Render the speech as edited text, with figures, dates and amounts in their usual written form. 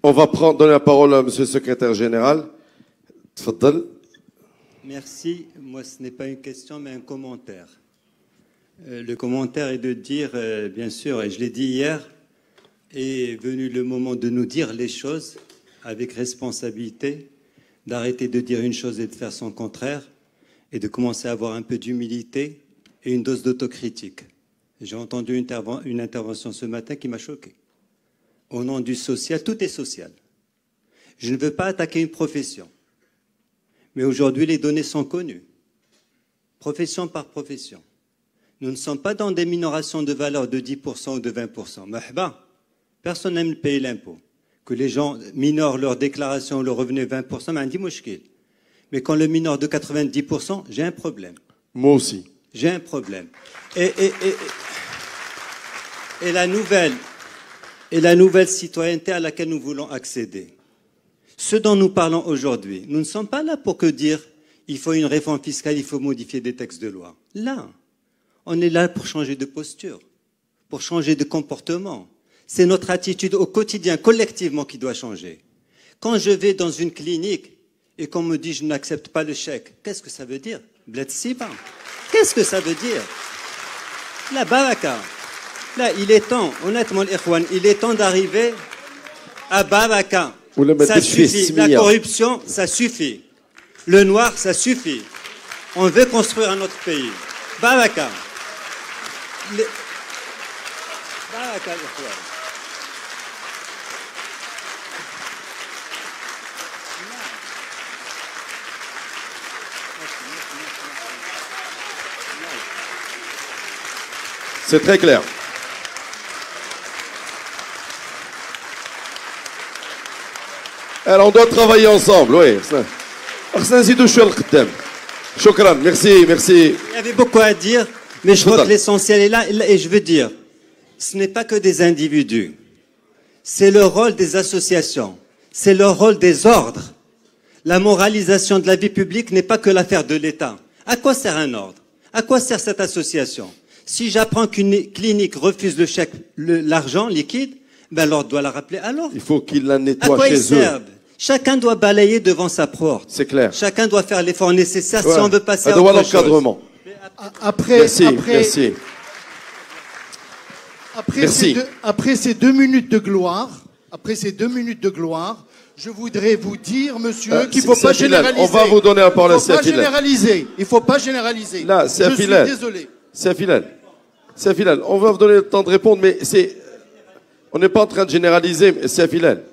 On va donner la parole à Monsieur le Secrétaire Général. Tfaddal. Merci. Moi, ce n'est pas une question, mais un commentaire. Le commentaire est de dire, bien sûr, et je l'ai dit hier, est venu le moment de nous dire les choses avec responsabilité, d'arrêter de dire une chose et de faire son contraire, et de commencer à avoir un peu d'humilité et une dose d'autocritique. J'ai entendu une intervention ce matin qui m'a choqué. Au nom du social, tout est social. Je ne veux pas attaquer une profession. Mais aujourd'hui, les données sont connues. Profession par profession. Nous ne sommes pas dans des minorations de valeur de 10% ou de 20%. Mahba, personne n'aime payer l'impôt. Que les gens minorent leur déclaration ou leur revenu 20%, mais on dit mouchkil. Mais quand le minore de 90%, j'ai un problème. Moi aussi. J'ai un problème. Et la nouvelle citoyenneté à laquelle nous voulons accéder. Ce dont nous parlons aujourd'hui, nous ne sommes pas là pour que dire il faut une réforme fiscale, il faut modifier des textes de loi. Là, on est là pour changer de posture, pour changer de comportement. C'est notre attitude au quotidien, collectivement, qui doit changer. Quand je vais dans une clinique et qu'on me dit je n'accepte pas le chèque, qu'est-ce que ça veut dire? Bled Siba. Qu'est-ce que ça veut dire? La baraka. Là, il est temps, honnêtement, l'Ikhwan, il est temps d'arriver à baraka. Ça suffit. La corruption, ça suffit. Le noir, ça suffit. On veut construire un autre pays. Baraka. Baraka, l'Ikhwan. C'est très clair. Alors, on doit travailler ensemble, oui. Shukran, merci, merci. Il y avait beaucoup à dire, mais je crois que l'essentiel est là. Et je veux dire, ce n'est pas que des individus. C'est le rôle des associations. C'est le rôle des ordres. La moralisation de la vie publique n'est pas que l'affaire de l'État. À quoi sert un ordre? À quoi sert cette association? Si j'apprends qu'une clinique refuse le chèque, l'argent liquide, ben l'ordre doit la rappeler. Alors, il faut qu'il la nettoie chez eux. Servent? Chacun doit balayer devant sa porte. C'est clair. Chacun doit faire l'effort nécessaire si on veut passer à autre chose. Après ces 2 minutes de gloire, je voudrais vous dire, monsieur, qu'il ne faut pas généraliser. On va vous donner la parole à Safilal. Il ne faut pas généraliser. Là, c'est je suis désolé. Safilal, on va vous donner le temps de répondre, mais on n'est pas en train de généraliser, Safilal.